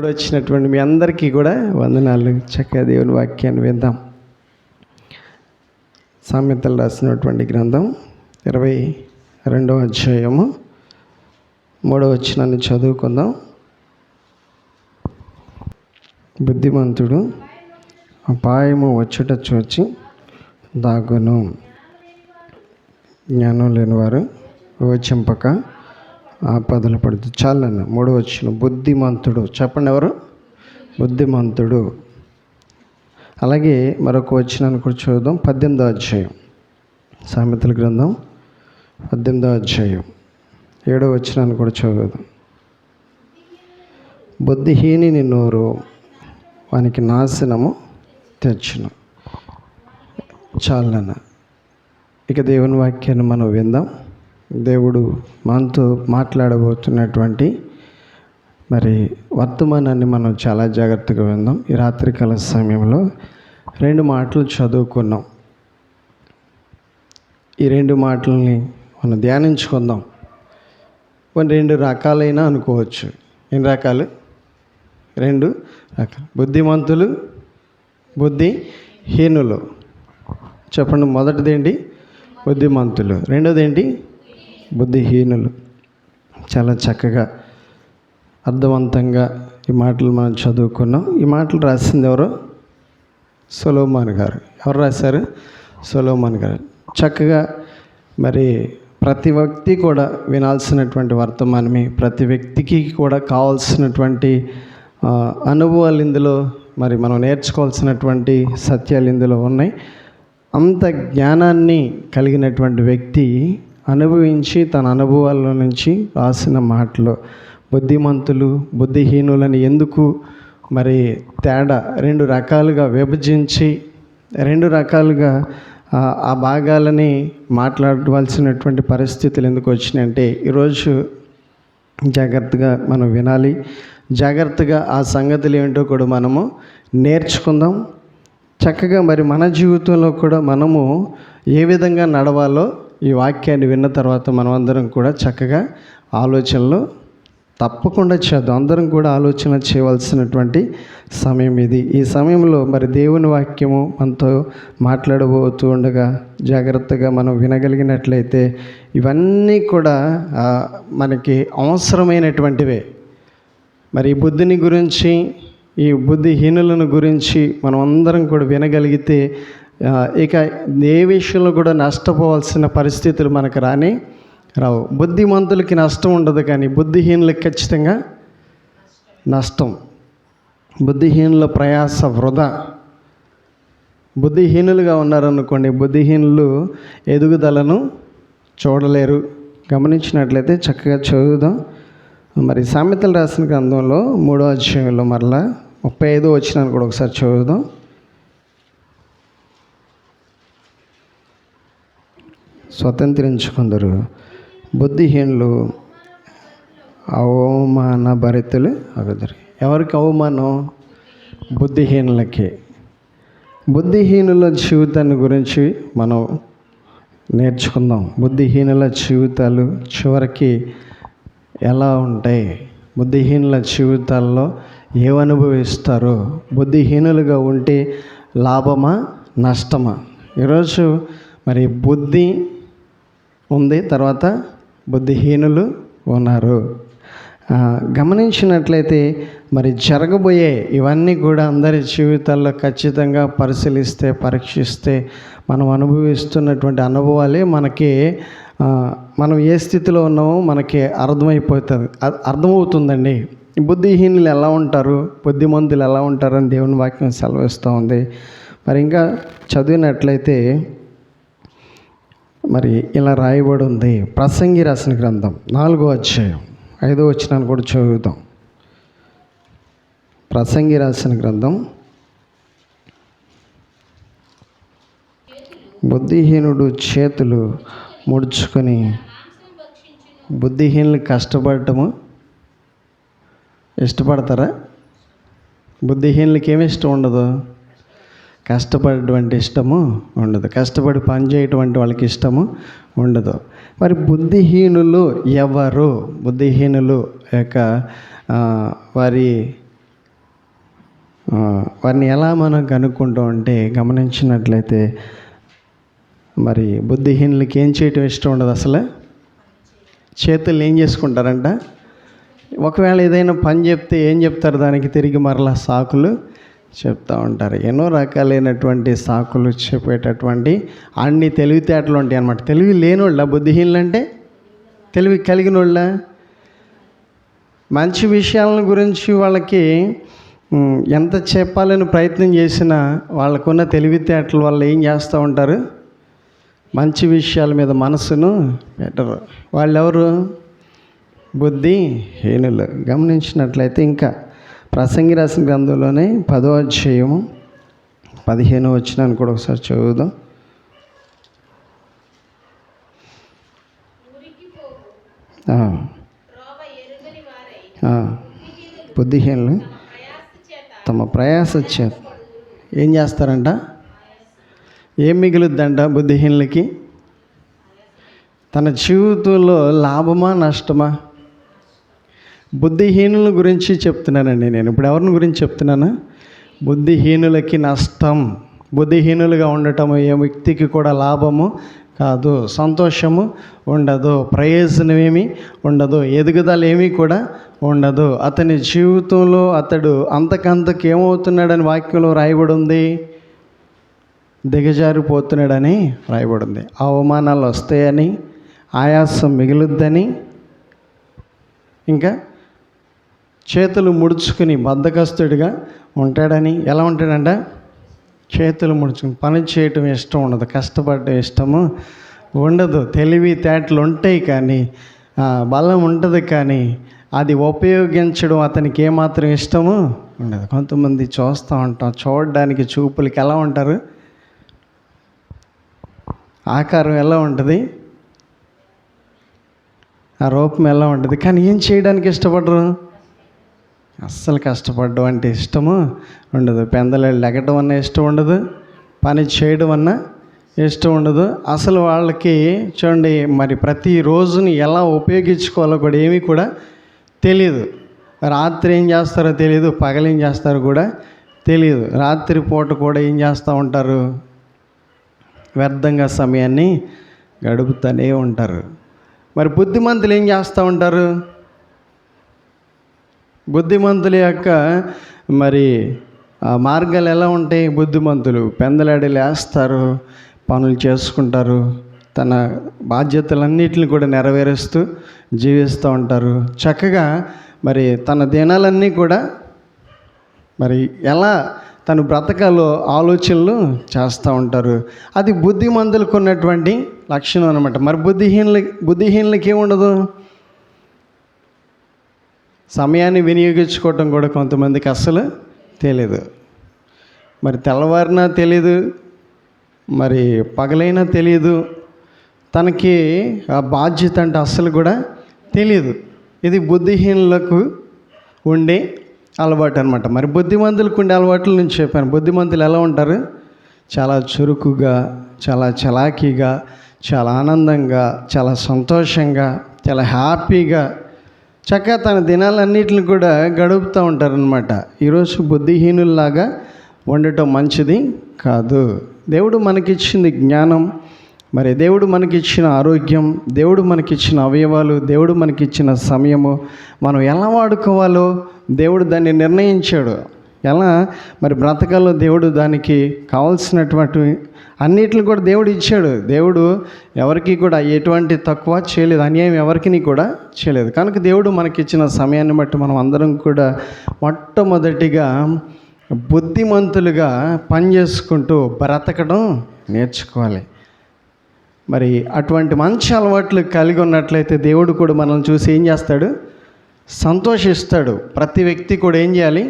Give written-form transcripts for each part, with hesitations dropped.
కూడా వచ్చినటువంటి మీ అందరికీ కూడా వందనాలు. చక్కగా దేవుని వాక్యాన్ని విందాం. సామెతలు రాసినటువంటి గ్రంథం 22వ అధ్యాయము 3వ వచనాన్ని చదువుకుందాం. బుద్ధిమంతుడు అపాయము వచ్చుట చూచి దాగును, జ్ఞానం లేనివారు యోచింపక ఆపదలు పడుతూ. చాలన్న 3వ వచనం. బుద్ధిమంతుడు చెప్పండి, ఎవరు? బుద్ధిమంతుడు. అలాగే మరొక వచనాన్ని కూడా చూద్దాం. 18వ అధ్యాయం సామెతల గ్రంథం 18వ అధ్యాయం 7వ వచనాన్ని కూడా చదువుదాం. బుద్ధిహీనుని నోరు వానికి నాశనము తెచ్చును. చాలన్న. ఇక దేవుని వాక్యాన్ని మనం విందాం. దేవుడు మనతో మాట్లాడబోతున్నటువంటి మరి వర్తమానాన్ని మనం చాలా జాగ్రత్తగా విందాం. ఈ రాత్రికాల సమయంలో 2 మాటలు చదువుకున్నాం. ఈ 2 మాటలని మనం ధ్యానించుకుందాం. కొన్ని 2 రకాలైనా అనుకోవచ్చు. ఎన్ని రకాలు? 2 రకాలు. బుద్ధిమంతులు, బుద్ధిహీనులు. చెప్పండి. మొదటిది ఏంటి? బుద్ధిమంతులు. రెండోది ఏంటి? బుద్ధిహీనులు. చాలా చక్కగా అర్థవంతంగా ఈ మాటలు మనం చదువుకున్నాం. ఈ మాటలు రాసింది ఎవరు? సొలొమోను గారు. ఎవరు రాశారు? సొలొమోను గారు. చక్కగా మరి ప్రతి వ్యక్తి కూడా వినాల్సినటువంటి వర్తమానమే. ప్రతి వ్యక్తికి కూడా కావాల్సినటువంటి అనుభవాలు ఇందులో మరి మనం నేర్చుకోవాల్సినటువంటి సత్యాలు ఇందులో ఉన్నాయి. అంత జ్ఞానాన్ని కలిగినటువంటి వ్యక్తి అనుభవించి తన అనుభవాల నుంచి రాసిన మాటలు. బుద్ధిమంతులు, బుద్ధిహీనులని ఎందుకు మరి తేడా 2 రకాలుగా విభజించి 2 రకాలుగా ఆ భాగాలని మాట్లాడవలసినటువంటి పరిస్థితులు ఎందుకు వచ్చినాయంటే, ఈరోజు జాగ్రత్తగా మనం వినాలి. జాగ్రత్తగా ఆ సంగతులు ఏంటో కూడా మనము నేర్చుకుందాం. చక్కగా మరి మన జీవితంలో కూడా మనము ఏ విధంగా నడవాలో ఈ వాక్యాన్ని విన్న తర్వాత మనం అందరం కూడా చక్కగా ఆలోచనలు తప్పకుండా చేద్దాం. అందరం కూడా ఆలోచన చేయవలసినటువంటి సమయం ఇది. ఈ సమయంలో మరి దేవుని వాక్యము మనతో మాట్లాడబోతూ ఉండగా జాగ్రత్తగా మనం వినగలిగినట్లయితే ఇవన్నీ కూడా మనకి అవసరమైనటువంటివే. మరి ఈ బుద్ధిని గురించి, ఈ బుద్ధిహీనులను గురించి మనం అందరం కూడా వినగలిగితే ఇక ఏ విషయంలో కూడా నష్టపోవాల్సిన పరిస్థితులు మనకు రావు. బుద్ధిమంతులకి నష్టం ఉండదు, కానీ బుద్ధిహీనులకి ఖచ్చితంగా నష్టం. బుద్ధిహీనుల ప్రయాస వృధా. బుద్ధిహీనులుగా ఉన్నారనుకోండి, బుద్ధిహీనులు ఎదుగుదలను చూడలేరు. గమనించినట్లయితే చక్కగా చదువుదాం. మరి సామెతలు రాసిన గ్రంథంలో 3వ అధ్యాయంలో మరలా 35వ వచనాన్ని కూడా ఒకసారి చదువుదాం. స్వతంత్రించుకుందరు బుద్ధిహీనులు అవమాన భరితులు అగుదురు. ఎవరికి అవమానం? బుద్ధిహీనులకి. బుద్ధిహీనుల జీవితాన్ని గురించి మనం నేర్చుకుందాం. బుద్ధిహీనుల జీవితాలు చివరికి ఎలా ఉంటాయి? బుద్ధిహీనుల జీవితాల్లో ఏమనుభవిస్తారో, బుద్ధిహీనులుగా ఉంటే లాభమా నష్టమా? ఈరోజు మరి బుద్ధి ఉంది, తర్వాత బుద్ధిహీనులు ఉన్నారు. గమనించినట్లయితే మరి జరగబోయే ఇవన్నీ కూడా అందరి జీవితాల్లో ఖచ్చితంగా పరిశీలిస్తే, పరీక్షిస్తే మనం అనుభవిస్తున్నటువంటి అనుభవాలే మనకి మనం ఏ స్థితిలో ఉన్నామో మనకి అర్థమవుతుందండి. బుద్ధిహీనులు ఎలా ఉంటారు, బుద్ధిమంతులు ఎలా ఉంటారని దేవుని వాక్యం సెలవిస్తూ ఉంది. మరి ఇంకా చదివినట్లయితే మరి ఇలా రాయబడి ఉంది. ప్రసంగి రాసిన గ్రంథం 4వ అధ్యాయం 5వ వచనాన్ని కూడా చదువుదాం. ప్రసంగి రాసిన గ్రంథం. బుద్ధిహీనుడు చేతులు ముడుచుకొని. బుద్ధిహీనులు కష్టపడటము ఇష్టపడతారా? బుద్ధిహీనులకి ఏమి ఇష్టం ఉండదు? కష్టపడటం అంటే ఇష్టము ఉండదు. కష్టపడి పని చేయటం అంటే వాళ్ళకి ఇష్టము ఉండదు. మరి బుద్ధిహీనులు ఎవరు? బుద్ధిహీనులు యొక్క వారి వారిని ఎలా మనం కనుక్కుంటాం అంటే గమనించినట్లయితే మరి బుద్ధిహీనులకి ఏం చేయటం ఇష్టం ఉండదు అసలు. చేతులు ఏం చేసుకుంటారంట, ఒకవేళ ఏదైనా పని చెప్తే ఏం చెప్తారు, దానికి తిరిగి మరలా సాకులు చెప్తూ ఉంటారు. ఎన్నో రకాలైనటువంటి సాకులు చెప్పేటటువంటి అన్ని తెలివితేటలు ఉంటాయి అన్నమాట. తెలివి లేనోళ్ళ బుద్ధిహీనులు అంటే, తెలివి కలిగిన వాళ్ళ. మంచి విషయాల గురించి వాళ్ళకి ఎంత చెప్పాలని ప్రయత్నం చేసినా వాళ్ళకున్న తెలివితేటల వల్ల ఏం చేస్తూ ఉంటారు, మంచి విషయాల మీద మనసును పెట్టరు. వాళ్ళెవరు, బుద్ధిహీనులు. గమనించినట్లయితే ఇంకా ప్రసంగి రాసిన గ్రంథంలోనే 10వ అధ్యాయము 15వ వచనాన్ని కూడా ఒకసారి చదువుదాం. బుద్ధిహీనులు తమ ప్రయాస చేత ఏం చేస్తారంట, ఏం మిగులుద్దంట బుద్ధిహీనులకి? తన జీవితంలో లాభమా నష్టమా? బుద్ధిహీనుల గురించి చెప్తున్నానండి నేను. ఇప్పుడు ఎవరిని గురించి చెప్తున్నాను? బుద్ధిహీనులకి నష్టం. బుద్ధిహీనులుగా ఉండటం ఏ వ్యక్తికి కూడా లాభము కాదు, సంతోషము ఉండదు, ప్రయోజనమేమీ ఉండదు, ఎదుగుదల ఏమీ కూడా ఉండదు. అతని జీవితంలో అతడు అంతకంతకు ఏమవుతున్నాడని వాక్యంలో రాయబడి ఉంది, దిగజారిపోతున్నాడని రాయబడి ఉంది. అవమానాలు వస్తాయని, ఆయాసం మిగులుద్దని, ఇంకా చేతులు ముడుచుకుని బద్ధకస్తుడిగా ఉంటాడని. ఎలా ఉంటాడంట, చేతులు ముడుచుకుని పని చేయటం ఇష్టం ఉండదు, కష్టపడటం ఇష్టము ఉండదు. తెలివితేటలు ఉంటాయి కానీ, బలం ఉంటుంది కానీ అది ఉపయోగించడం అతనికి ఏమాత్రం ఇష్టము ఉండదు. కొంతమంది చూస్తూ ఉంటాం, చూడడానికి చూపులకి ఎలా ఉంటారు, ఆకారం ఎలా ఉంటుంది, ఆ రూపం ఎలా ఉంటుంది, కానీ ఏం చేయడానికి ఇష్టపడరు. అస్సలు కష్టపడడం అంటే ఇష్టము ఉండదు. పెందలు లెగటం అన్న ఇష్టం ఉండదు, పని చేయడం అన్న ఇష్టం ఉండదు. అసలు వాళ్ళకి చూడండి, మరి ప్రతి రోజుని ఎలా ఉపయోగించుకోవాలో కూడా ఏమీ కూడా తెలియదు. రాత్రి ఏం చేస్తారో తెలియదు, పగలు ఏం చేస్తారో కూడా తెలియదు. రాత్రి పూట కూడా ఏం చేస్తూ ఉంటారు, వ్యర్థంగా సమయాన్ని గడుపుతూనే ఉంటారు. మరి బుద్ధిమంతులు ఏం చేస్తూ ఉంటారు? బుద్ధిమంతుల యొక్క మరి మార్గాలు ఎలా ఉంటాయి? బుద్ధిమంతులు పెందలాడి లేస్తారు, పనులు చేసుకుంటారు, తన బాధ్యతలన్నిటిని కూడా నెరవేరుస్తూ జీవిస్తూ ఉంటారు. చక్కగా మరి తన దినాలన్నీ కూడా మరి ఎలా తను బ్రతకాలో ఆలోచనలు చేస్తూ ఉంటారు. అది బుద్ధిమంతులకు ఉన్నటువంటి లక్షణం అనమాట. మరి బుద్ధిహీనులకి ఏముండదు, సమయాన్ని వినియోగించుకోవటం కూడా కొంతమందికి అస్సలు తెలియదు. మరి తెల్లవారినా తెలియదు, మరి పగలైనా తెలియదు, తనకి ఆ బాధ్యత అంటే అస్సలు కూడా తెలియదు. ఇది బుద్ధిహీనులకు ఉండే అలవాటు అనమాట. మరి బుద్ధిమంతులకు ఉండే అలవాట్ల నుంచి చెప్పాను. బుద్ధిమంతులు ఎలా ఉంటారు? చాలా చురుకుగా, చాలా చలాకీగా, చాలా ఆనందంగా, చాలా సంతోషంగా, చాలా హ్యాపీగా చక్కగా తన దినాలన్నిటిని కూడా గడుపుతూ ఉంటారనమాట. ఈరోజు బుద్ధిహీనుల్లాగా ఉండటం మంచిది కాదు. దేవుడు మనకిచ్చింది జ్ఞానం, మరి దేవుడు మనకిచ్చిన ఆరోగ్యం, దేవుడు మనకిచ్చిన అవయవాలు, దేవుడు మనకిచ్చిన సమయము మనం ఎలా వాడుకోవాలో దేవుడు దాన్ని నిర్ణయించాడు. ఎలా మరి బ్రతకాలో దేవుడు దానికి కావాల్సినటువంటి అన్నిటిని కూడా దేవుడు ఇచ్చాడు. దేవుడు ఎవరికి కూడా ఎటువంటి తక్కువ చేయలేదు, అన్యాయం ఎవరికి కూడా చేయలేదు. కనుక దేవుడు మనకిచ్చిన సమయాన్ని బట్టి మనం అందరం కూడా మొట్టమొదటిగా బుద్ధిమంతులుగా పనిచేసుకుంటూ బ్రతకడం నేర్చుకోవాలి. మరి అటువంటి మంచి అలవాట్లు కలిగి ఉన్నట్లయితే దేవుడు కూడా మనల్ని చూసి ఏం చేస్తాడు? సంతోషిస్తాడు. ప్రతి వ్యక్తి కూడా ఏం చేయాలి?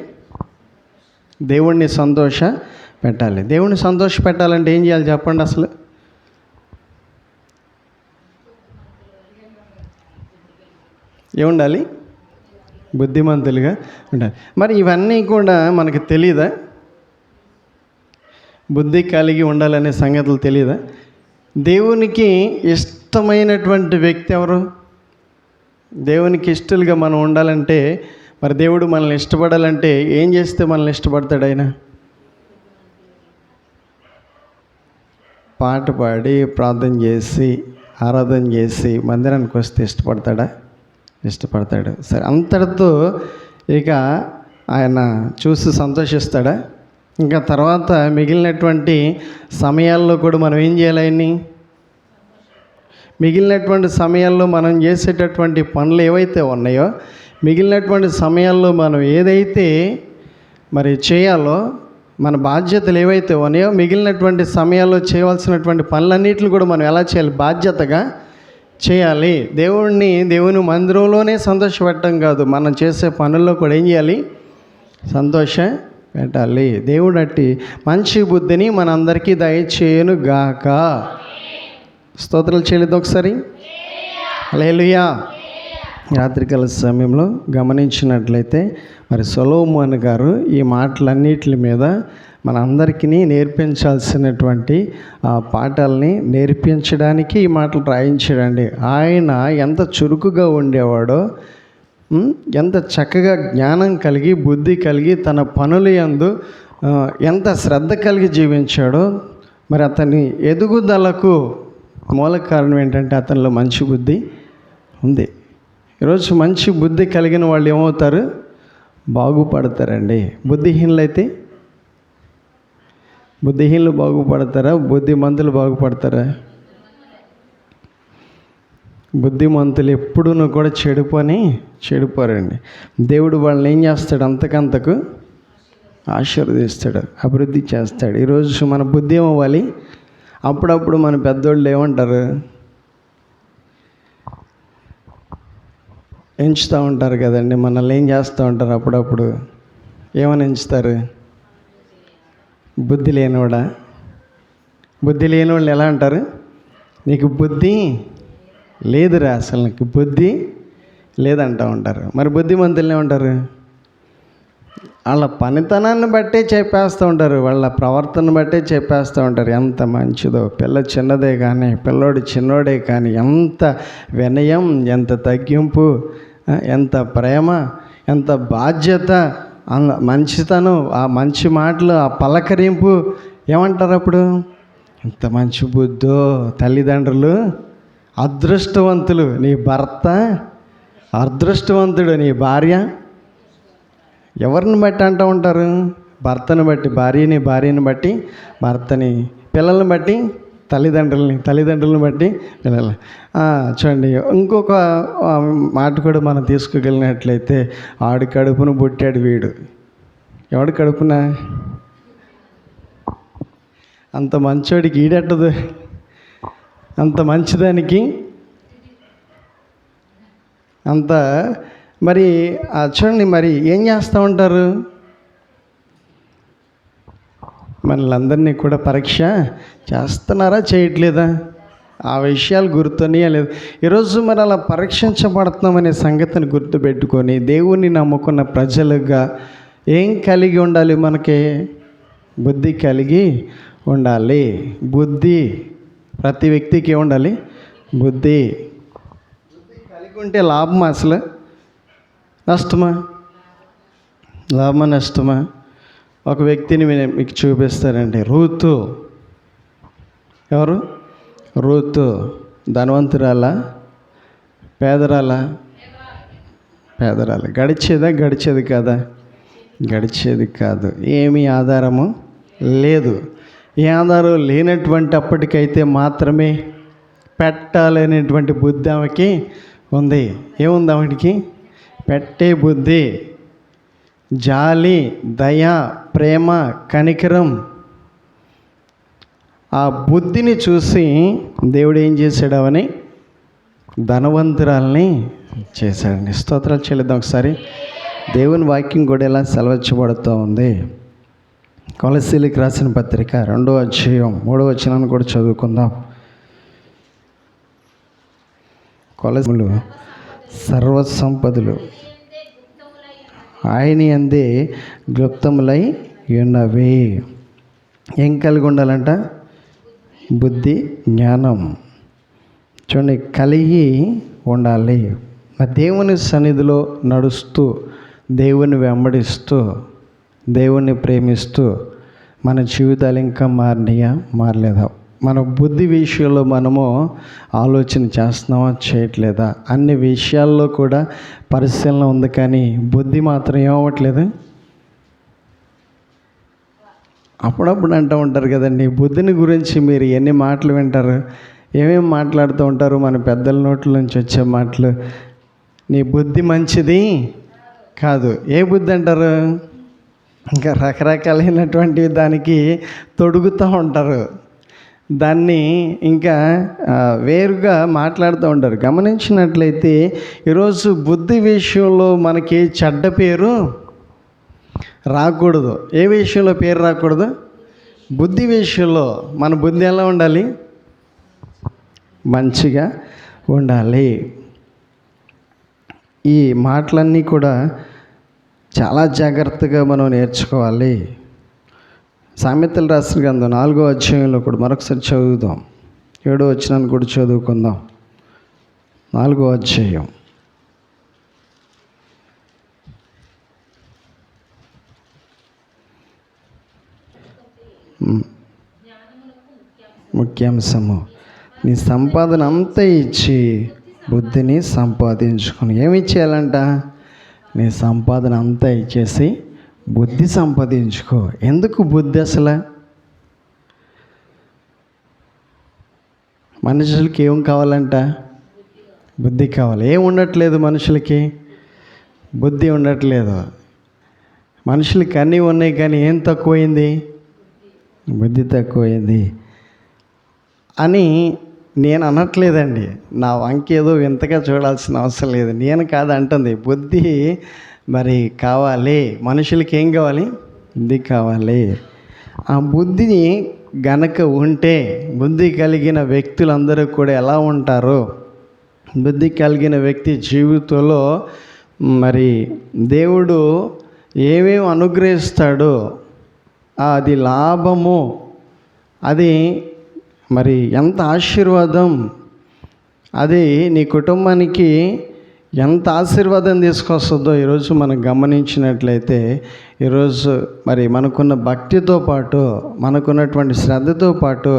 దేవుణ్ణి సంతోష పెట్టాలి. దేవుణ్ణి సంతోష పెట్టాలంటే ఏం చేయాలి చెప్పండి? అసలు ఏముండాలి? బుద్ధిమంతులుగా ఉండాలి. మరి ఇవన్నీ కూడా మనకు తెలియదా? బుద్ధి కలిగి ఉండాలనే సంగతులు తెలియదా? దేవునికి ఇష్టమైనటువంటి వ్యక్తి ఎవరు? దేవునికి ఇష్టలుగా మనం ఉండాలంటే మరి దేవుడు మనల్ని ఇష్టపడాలంటే ఏం చేస్తే మనల్ని ఇష్టపడతాడు ఆయన? పాట పాడి ప్రార్థన చేసి ఆరాధన చేసి మందిరానికి వస్తే ఇష్టపడతాడా? ఇష్టపడతాడు. సరే, అంతటితో ఇక ఆయన చూసి సంతోషిస్తాడా? ఇంకా తర్వాత మిగిలినటువంటి సమయాల్లో కూడా మనం ఏం చేయాలి ఆయన్ని? మిగిలినటువంటి సమయాల్లో మనం చేసేటటువంటి పనులు ఏవైతే ఉన్నాయో, మిగిలినటువంటి సమయాల్లో మనం ఏదైతే మరి చేయాలో, మన బాధ్యతలు ఏవైతే ఉన్నాయో, మిగిలినటువంటి సమయాల్లో చేయవలసినటువంటి పనులన్నిటిని కూడా మనం ఎలా చేయాలి? బాధ్యతగా చేయాలి. దేవుని మందిరంలోనే సంతోషపెట్టడం కాదు, మనం చేసే పనుల్లో కూడా ఏం చేయాలి? సంతోష పెట్టాలి. దేవుడు అట్టి మంచి బుద్ధిని మనందరికీ దయచేయును గాక. స్తోత్రాలు చేయలేదు ఒకసారి. హల్లెలూయా. రాత్రికాల సమయంలో గమనించినట్లయితే మరి సొలొమోను గారు ఈ మాటలన్నిటి మీద మన అందరికీ నేర్పించాల్సినటువంటి పాఠాలని నేర్పించడానికి ఈ మాటలు రాయించాడండి. ఆయన ఎంత చురుకుగా ఉండేవాడో, ఎంత చక్కగా జ్ఞానం కలిగి బుద్ధి కలిగి తన పనులు యందు ఎంత శ్రద్ధ కలిగి జీవించాడో, మరి అతని ఎదుగుదలకు మూల కారణం ఏంటంటే అతనిలో మంచి బుద్ధి ఉంది. ఈరోజు మంచి బుద్ధి కలిగిన వాళ్ళు ఏమవుతారు? బాగుపడతారండి. బుద్ధిహీనులు బాగుపడతారా? బుద్ధిమంతులు బాగుపడతారా? బుద్ధిమంతులు ఎప్పుడూ కూడా చెడిపోరండి. దేవుడు వాళ్ళని ఏం చేస్తాడు? అంతకంతకు ఆశీర్వదిస్తాడు, అభివృద్ధి చేస్తాడు. ఈరోజు మన బుద్ధి ఏమవ్వాలి? అప్పుడప్పుడు మన పెద్దోళ్ళు ఏమంటారు? ఎంచుతూ ఉంటారు కదండి, మనల్ని ఏం చేస్తూ ఉంటారు? అప్పుడప్పుడు ఏమని ఎంచుతారు? బుద్ధి లేనివాడా? బుద్ధి లేని వాళ్ళు ఎలా అంటారు? నీకు బుద్ధి లేదురా, అసలు నీకు బుద్ధి లేదంటూ ఉంటారు. మరి బుద్ధిమంతులు ఏమంటారు? వాళ్ళ పనితనాన్ని బట్టే చెప్పేస్తూ ఉంటారు, వాళ్ళ ప్రవర్తన బట్టే చెప్పేస్తూ ఉంటారు ఎంత మంచిదో. పిల్ల చిన్నదే కానీ, పిల్లోడు చిన్నోడే కానీ, ఎంత వినయం, ఎంత తగ్గింపు, ఎంత ప్రేమ, ఎంత బాధ్యత, మంచితనం, ఆ మంచి మాటలు, ఆ పలకరింపు. ఏమంటారు అప్పుడు? ఎంత మంచి బుద్ధో. తల్లిదండ్రులు అదృష్టవంతులు, నీ భర్త అదృష్టవంతుడు, నీ భార్య. ఎవరిని బట్టి అంటూ ఉంటారు? భర్తను బట్టి భార్యని, భార్యని బట్టి భర్తని, పిల్లల్ని బట్టి తల్లిదండ్రులను బట్టి పిల్లలు. చూడండి, ఇంకొక మాట కూడా మనం తీసుకోగలిగినట్లయితే, ఆడి కడుపును పుట్టాడు వీడు. ఎవడి కడుపున? అంత మంచోడికి ఈడెట్టదు, అంత మంచిదానికి అంత. మరి చూడండి, మరి ఏం చేస్తూ ఉంటారు? మనలందరినీ కూడా పరీక్ష చేస్తున్నారా, చేయట్లేదా? ఆ విషయాలు గుర్తునే లేదు. ఈరోజు మరి అలా పరీక్షించబడుతున్నామనే సంగతిని గుర్తుపెట్టుకొని దేవుణ్ణి నమ్ముకున్న ప్రజలుగా ఏం కలిగి ఉండాలి? మనకి బుద్ధి కలిగి ఉండాలి. బుద్ధి ప్రతి వ్యక్తికి ఉండాలి. బుద్ధి కలిగి ఉంటే లాభమా, అసలు నష్టమా? లాభమా నష్టమా? ఒక వ్యక్తిని మీకు చూపిస్తారండి. రూతు. ఎవరు? రూతు ధనవంతురాలా, పేదరాలా? పేదరాలు. గడిచేది కాదా? గడిచేది కాదు. ఏమీ ఆధారము లేదు. ఏ ఆధారం లేనటువంటి అప్పటికైతే మాత్రమే పెట్టాలనేటువంటి బుద్ధి ఆమెకి ఉంది. ఏముంది ఆమెకి? పెట్టే బుద్ధి, జాలి, దయ, ప్రేమ, కనికరం. ఆ బుద్ధిని చూసి దేవుడు ఏం చేశాడు? అవని ధనవంతురాల్ని చేశాడండి. స్తోత్రాలు చెల్లిద్దాం ఒకసారి. దేవుని వాక్యం కూడా ఎలా సెలవిచ్చబడుతూ ఉంది. కొలస్సీలకు రాసిన పత్రిక 2వ అధ్యాయం 3వ వచనాన్ని కూడా చదువుకుందాం. కొలస్సీలు సర్వసంపదలు ఆయన యందే గుప్తములై ఉన్నవి. ఏం కలిగి ఉండాలంట? బుద్ధి, జ్ఞానం. చూడండి, కలిగి ఉండాలి. దేవుని సన్నిధిలో నడుస్తూ దేవుని వెంబడిస్తూ దేవుణ్ణి ప్రేమిస్తూ మన జీవితాలు ఇంకా మారినాయా, మారలేదా? మన బుద్ధి విషయంలో మనము ఆలోచన చేస్తున్నామా, చేయట్లేదా? అన్ని విషయాల్లో కూడా పరిశీలన ఉంది, కానీ బుద్ధి మాత్రం ఏమవ్వట్లేదు. అప్పుడప్పుడు అంటూ ఉంటారు కదండి, బుద్ధిని గురించి మీరు ఎన్ని మాటలు వింటారు, ఏమేమి మాట్లాడుతూ ఉంటారు. మన పెద్దల నోట్ల నుంచి వచ్చే మాటలు, నీ బుద్ధి మంచిది కాదు. ఏ బుద్ధి అంటారు? ఇంకా రకరకాలైనటువంటి దానికి తొడుగుతూ ఉంటారు, దాన్ని ఇంకా వేరుగా మాట్లాడుతూ ఉంటారు. గమనించినట్లయితే ఈరోజు బుద్ధి విషయంలో మనకి చెడ్డ పేరు రాకూడదు. ఏ విషయంలో పేరు రాకూడదు? బుద్ధి విషయంలో. మన బుద్ధి ఎలా ఉండాలి? మంచిగా ఉండాలి. ఈ మాటలన్నీ కూడా చాలా జాగ్రత్తగా మనం నేర్చుకోవాలి. సామెతలు రాసిన గ్రంథం 4వ అధ్యాయంలో కూడా మరొకసారి చదువుదాం. 7వ వచనాన్ని కూడా చదువుకుందాం. 4వ అధ్యాయం ముఖ్యాంశము, నీ సంపాదన అంతా ఇచ్చి బుద్ధిని సంపాదించుకుని. ఏమి ఇచ్చేయాలంట? నీ సంపాదన అంతా ఇచ్చేసి బుద్ధి సంపాదించుకో. ఎందుకు బుద్ధి? అసలు మనుషులకి ఏం కావాలంట? బుద్ధి కావాలి. ఏం ఉండట్లేదు మనుషులకి? బుద్ధి ఉండట్లేదు. మనుషులకి అన్నీ ఉన్నాయి, కానీ ఏం తక్కువైంది? బుద్ధి తక్కువైంది అని నేను అనట్లేదండి. నా వంక ఏదో వింతగా చూడాల్సిన అవసరం లేదు. నేను కాదు అంటుంది. బుద్ధి మరి కావాలి. మనుషులకి ఏం కావాలి? బుద్ధి కావాలి. ఆ బుద్ధిని గనక ఉంటే, బుద్ధి కలిగిన వ్యక్తులందరూ కూడా ఎలా ఉంటారో, బుద్ధి కలిగిన వ్యక్తి జీవితంలో మరి దేవుడు ఏమేమి అనుగ్రహిస్తాడో అది లాభము, అది మరి ఎంత ఆశీర్వాదం, అది నీ కుటుంబానికి ఎంత ఆశీర్వాదం తీసుకొస్తుందో ఈరోజు మనం గమనించినట్లయితే, ఈరోజు మరి మనకున్న భక్తితో పాటు, మనకున్నటువంటి శ్రద్ధతో పాటు,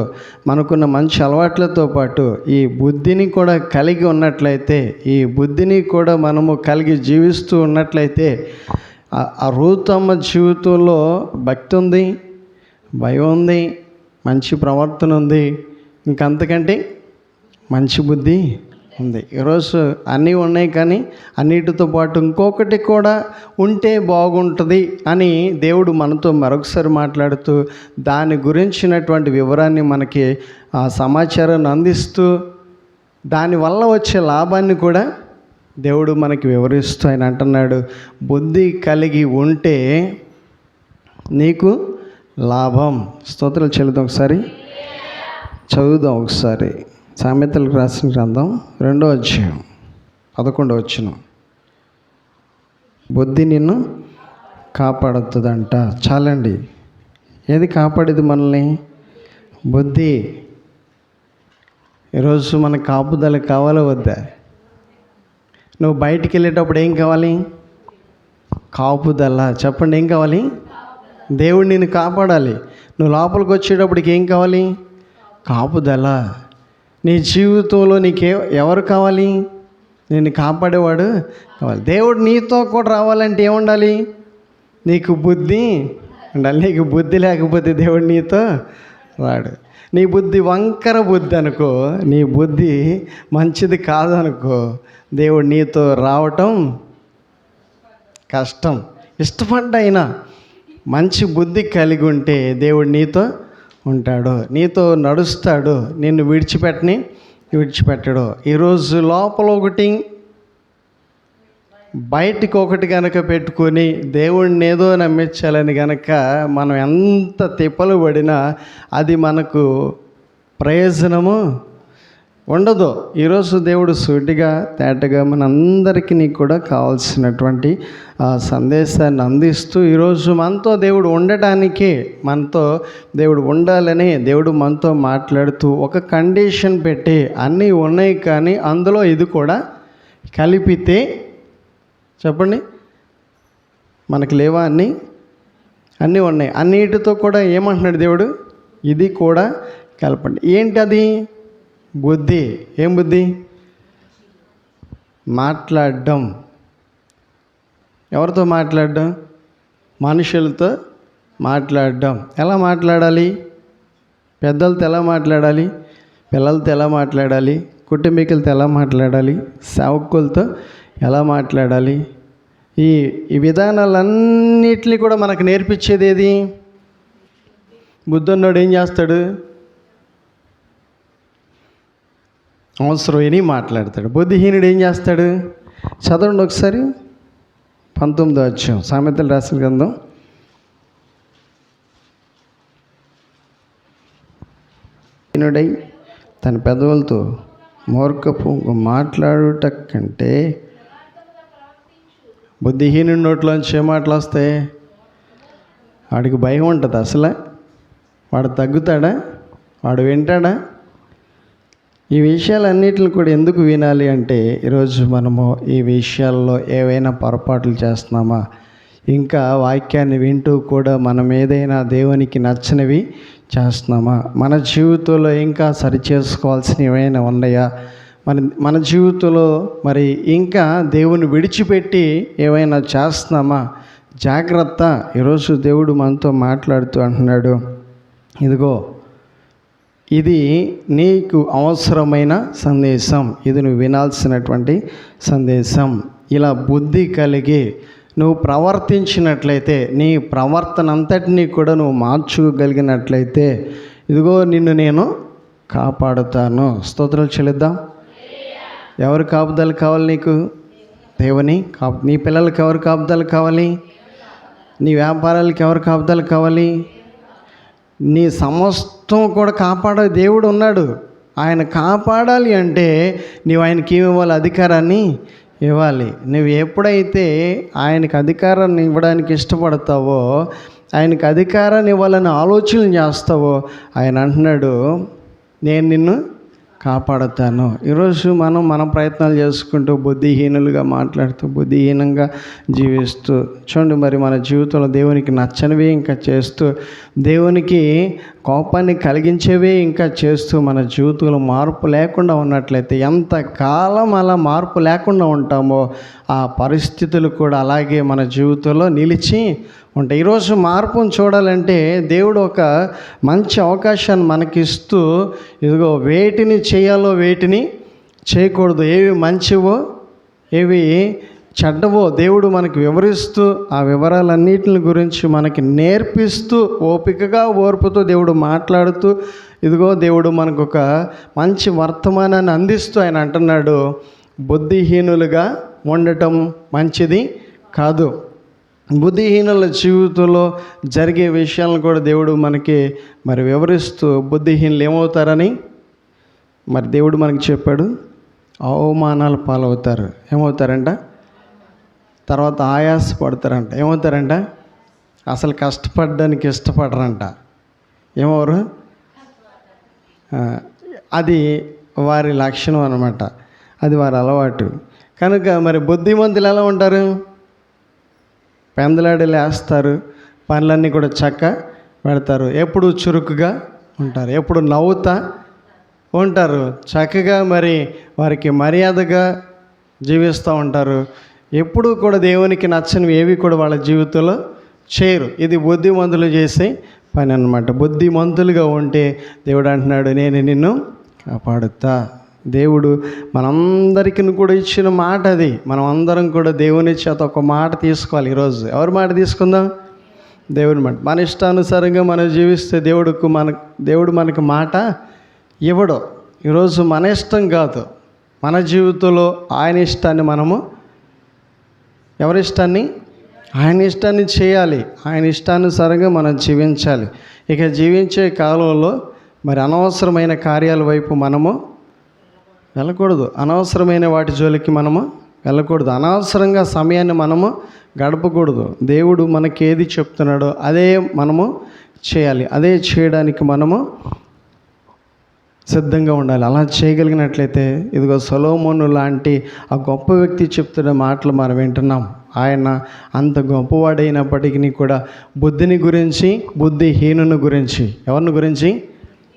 మనకున్న మంచి అలవాట్లతో పాటు ఈ బుద్ధిని కూడా కలిగి ఉన్నట్లయితే, ఈ బుద్ధిని కూడా మనము కలిగి జీవిస్తూ ఉన్నట్లయితే, ఆ రూతమ్మ జీవితంలో భక్తి ఉంది, భయం ఉంది, మంచి ప్రవర్తన ఉంది, ఇంకంతకంటే మంచి బుద్ధి ఉంది. ఈరోజు అన్నీ ఉన్నాయి, కానీ అన్నిటితో పాటు ఇంకొకటి కూడా ఉంటే బాగుంటుంది అని దేవుడు మనతో మరొకసారి మాట్లాడుతూ, దాని గురించినటువంటి వివరాన్ని మనకి ఆ సమాచారాన్ని అందిస్తూ, దానివల్ల వచ్చే లాభాన్ని కూడా దేవుడు మనకి వివరిస్తూ ఆయన అంటున్నాడు, బుద్ధి కలిగి ఉంటే నీకు లాభం. స్తోత్రాలు చెల్లుదాం. ఒకసారి చదువుదాం. ఒకసారి సామెతలకు రాసిన గ్రంథం 2వ అధ్యాయం 11వ వచనం. బుద్ధి నిన్ను కాపాడుతుందంట. చాలండి. ఏది కాపాడేది మనల్ని? బుద్ధి. ఈరోజు మనకు కాపుదల కావాలా వద్దా? నువ్వు బయటికి వెళ్ళేటప్పుడు ఏం కావాలి? కాపుదల. చెప్పండి, ఏం కావాలి? దేవుడు నిన్ను కాపాడాలి. నువ్వు లోపలికి వచ్చేటప్పటికి ఏం కావాలి? కాపుదల. నీ జీవితంలో ఎవరు కావాలి? నిన్ను కాపాడేవాడు కావాలి. దేవుడు నీతో కూడా రావాలంటే ఏముండాలి? నీకు బుద్ధి ఉండాలి. నీకు బుద్ధి లేకపోతే దేవుడు నీతో రాడు. నీ బుద్ధి వంకర బుద్ధి అనుకో, నీ బుద్ధి మంచిది కాదనుకో, దేవుడు నీతో రావటం కష్టం. ఇష్టపడ్డైనా మంచి బుద్ధి కలిగి ఉంటే దేవుడు నీతో ఉంటాడు, నీతో నడుస్తాడు, నిన్ను విడిచిపెట్టడు. ఈరోజు లోపల ఒకటి బయటికి ఒకటి కనుక పెట్టుకొని దేవుడిని ఏదో నమ్మించాలని కనుక మనం ఎంత తిప్పలు పడినా అది మనకు ప్రయోజనము ఉండదు. ఈరోజు దేవుడు సూటిగా తేటగా మనందరికీ కూడా కావాల్సినటువంటి ఆ సందేశాన్ని అందిస్తూ, ఈరోజు మనతో దేవుడు ఉండటానికి, మనతో దేవుడు ఉండాలని దేవుడు మనతో మాట్లాడుతూ ఒక కండిషన్ పెట్టి, అన్నీ ఉన్నాయి కానీ అందులో ఇది కూడా కలిపితే, చెప్పండి, మనకి లేవా? అన్నీ ఉన్నాయి. అన్నిటితో కూడా ఏమంటున్నాడు దేవుడు? ఇది కూడా కలపండి. ఏంటి అది? బుద్ధి. ఏం బుద్ధి? మాట్లాడడం. ఎవరితో మాట్లాడడం? మనుషులతో మాట్లాడడం. ఎలా మాట్లాడాలి? పెద్దలతో ఎలా మాట్లాడాలి? పిల్లలతో ఎలా మాట్లాడాలి? కుటుంబీకులతో ఎలా మాట్లాడాలి? సేవకులతో ఎలా మాట్లాడాలి? ఈ విధానాలన్నిటినీ కూడా మనకు నేర్పించేది ఏది? బుద్ధున్నోడు ఏం చేస్తాడు? అవసరం విని మాట్లాడతాడు. బుద్ధిహీనుడు ఏం చేస్తాడు? చదవండి ఒకసారి 19వ అధ్యాయం సామెతలు రాసిన గ్రంథం. హీనుడై తన పెదవులతో మూర్ఖపు మాట్లాడుట కంటే బుద్ధిహీనుడి నోట్లోంచి ఏ మాటలు వస్తాయి? వాడికి భయం ఉంటుంది. అసలు వాడు తగ్గుతాడా? వాడు వింటాడా? ఈ విషయాలన్నిటిని కూడా ఎందుకు వినాలి అంటే, ఈరోజు మనము ఈ విషయాల్లో ఏవైనా పొరపాట్లు చేస్తున్నామా? ఇంకా వాక్యాన్ని వింటూ కూడా మనం ఏదైనా దేవునికి నచ్చనివి చేస్తున్నామా? మన జీవితంలో ఇంకా సరిచేసుకోవాల్సినవి ఏమైనా ఉన్నాయా? మన జీవితంలో మరి ఇంకా దేవుని విడిచిపెట్టి ఏమైనా చేస్తున్నామా? జాగ్రత్త. ఈరోజు దేవుడు మనతో మాట్లాడుతూ అంటున్నాడు, ఇదిగో ఇది నీకు అవసరమైన సందేశం, ఇది నువ్వు వినాల్సినటువంటి సందేశం. ఇలా బుద్ధి కలిగి నువ్వు ప్రవర్తించినట్లయితే, నీ ప్రవర్తన అంతటినీ కూడా నువ్వు మార్చుకోగలిగినట్లయితే, ఇదిగో నిన్ను నేను కాపాడుతాను. స్తోత్రాలు చెల్లిద్దాం. ఎవరు కాపుదలు కావాలి నీకు? దేవుని నీ పిల్లలకి ఎవరు కాపుదలు కావాలి? నీ వ్యాపారాలకి ఎవరు కాపుదలు కావాలి? నీ సమస్తం కూడా కాపాడే దేవుడు ఉన్నాడు. ఆయన కాపాడాలి అంటే నీవు ఆయనకి ఏమి ఇవ్వాలి? అధికారాన్ని ఇవ్వాలి. నువ్వు ఎప్పుడైతే ఆయనకు అధికారాన్ని ఇవ్వడానికి ఇష్టపడతావో, ఆయనకు అధికారాన్ని ఇవ్వాలని ఆలోచన చేస్తావో, ఆయన అంటున్నాడు, నేను నిన్ను కాపాడుతాను. ఈరోజు మన ప్రయత్నాలు చేసుకుంటూ బుద్ధిహీనులుగా మాట్లాడుతూ బుద్ధిహీనంగా జీవిస్తూ చూడండి, మరి మన జీవితంలో దేవునికి నచ్చనివి ఇంకా చేస్తూ, దేవునికి కోపాన్ని కలిగించేవే ఇంకా చేస్తూ మన జీవితంలో మార్పు లేకుండా ఉన్నట్లయితే, ఎంతకాలం అలా మార్పు లేకుండా ఉంటామో ఆ పరిస్థితులు కూడా అలాగే మన జీవితంలో నిలిచి ఉంటాయి. ఈరోజు మార్పును చూడాలంటే దేవుడు ఒక మంచి అవకాశాన్ని మనకిస్తూ, ఇదిగో వేటిని చేయాలో వేటిని చేయకూడదు, ఏవి మంచివో ఏవి చెడ్డవో దేవుడు మనకి వివరిస్తూ, ఆ వివరాలన్నిటిని గురించి మనకి నేర్పిస్తూ, ఓపికగా ఓర్పుతో దేవుడు మాట్లాడుతూ, ఇదిగో దేవుడు మనకు ఒక మంచి వర్తమానాన్ని అందిస్తూ ఆయన అంటున్నాడు, బుద్ధిహీనులుగా ఉండటం మంచిది కాదు. బుద్ధిహీనుల జీవితంలో జరిగే విషయాలను కూడా దేవుడు మనకి మరి వివరిస్తూ, బుద్ధిహీనులు ఏమవుతారని మరి దేవుడు మనకి చెప్పాడు, అవమానాల పాలవుతారు. ఏమవుతారంట? తర్వాత ఆయాసపడతారంట. ఏమవుతారంట? అసలు కష్టపడడానికి ఇష్టపడరంట. ఏమవరు? అది వారి లక్షణం అన్నమాట, అది వారి అలవాటు. కనుక మరి బుద్ధిమంతులు ఎలా ఉంటారు? పెందలాడి లేస్తారు, పనులన్నీ కూడా చక్క పెడతారు, ఎప్పుడు చురుకుగా ఉంటారు, ఎప్పుడు నవ్వుతా ఉంటారు, చక్కగా మరి వారికి మర్యాదగా జీవిస్తూ ఉంటారు. ఎప్పుడూ కూడా దేవునికి నచ్చనివి ఏవి కూడా వాళ్ళ జీవితంలో చేయరు. ఇది బుద్ధిమంతులు చేసే పని అన్నమాట. బుద్ధిమంతులుగా ఉంటే దేవుడు అంటున్నాడు, నేను నిన్ను కాపాడుతా. దేవుడు మనందరికీ కూడా ఇచ్చిన మాట అది. మనం అందరం కూడా దేవుని చేత ఒక మాట తీసుకోవాలి. ఈరోజు ఎవరి మాట తీసుకుందాం? దేవుని మాట. మన ఇష్టానుసారంగా మనం జీవిస్తే దేవుడు మనకు మాట ఇవ్వడు. ఈరోజు మన ఇష్టం కాదు, మన జీవితంలో ఆయన ఇష్టాన్ని మనము, ఎవరి ఇష్టాన్ని? ఆయన ఇష్టాన్ని చేయాలి. ఆయన ఇష్టానుసారంగా మనం జీవించాలి. ఇక జీవించే కాలంలో మరి అనవసరమైన కార్యాల వైపు మనము వెళ్ళకూడదు. అనవసరమైన వాటి జోలికి మనము వెళ్ళకూడదు. అనవసరంగా సమయాన్ని మనము గడపకూడదు. దేవుడు మనకి ఏది చెప్తున్నాడో అదే మనము చేయాలి. అదే చేయడానికి మనము సిద్ధంగా ఉండాలి. అలా చేయగలిగినట్లయితే, ఇదిగో సొలొమోను లాంటి ఆ గొప్ప వ్యక్తి చెప్తున్న మాటలు మనం వింటున్నాం. ఆయన అంత గొప్పవాడైనప్పటికీ కూడా బుద్ధిని గురించి, బుద్ధిహీనుని గురించి, ఎవరిని గురించి?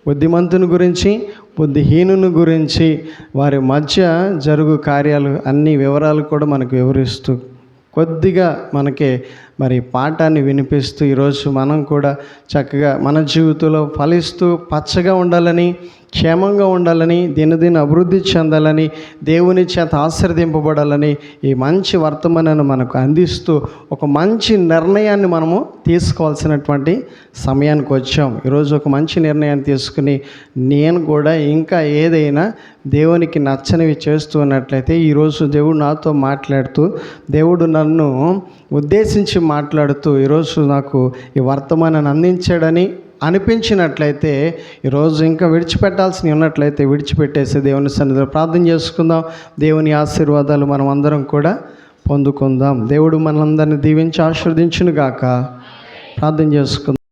బుద్ధిమంతుని గురించి, బుద్ధిహీనుని గురించి, వారి మధ్య జరుగు కార్యాలు అన్ని వివరాలు కూడా మనకు వివరిస్తూ కొద్దిగా మనకి మరి పాఠాన్ని వినిపిస్తూ ఈరోజు మనం కూడా చక్కగా మన జీవితంలో ఫలిస్తూ పచ్చగా ఉండాలని, క్షేమంగా ఉండాలని, దినదిన అభివృద్ధి చెందాలని, దేవుని చేత ఆశీర్వదింపబడాలని ఈ మంచి వర్తమానాన్ని మనకు అందిస్తూ ఒక మంచి నిర్ణయాన్ని మనము తీసుకోవాల్సినటువంటి సమయానికి వచ్చాం. ఈరోజు ఒక మంచి నిర్ణయాన్ని తీసుకుని నేను కూడా ఇంకా ఏదైనా దేవునికి నచ్చనివి చేస్తూ ఉన్నట్లయితే, ఈరోజు దేవుడు నాతో మాట్లాడుతూ, దేవుడు నన్ను ఉద్దేశించి మాట్లాడుతూ ఈరోజు నాకు ఈ వర్తమానాన్ని అందించాడని అనిపించినట్లయితే, ఈరోజు ఇంకా విడిచిపెట్టాల్సి ఉన్నట్లయితే విడిచిపెట్టేసి దేవుని సన్నిధిలో ప్రార్థన చేసుకుందాం. దేవుని ఆశీర్వాదాలు మనం అందరం కూడా పొందుకుందాం. దేవుడు మనందరిని దీవించి ఆశీర్వదించును గాక. ప్రార్థన చేసుకుందాం.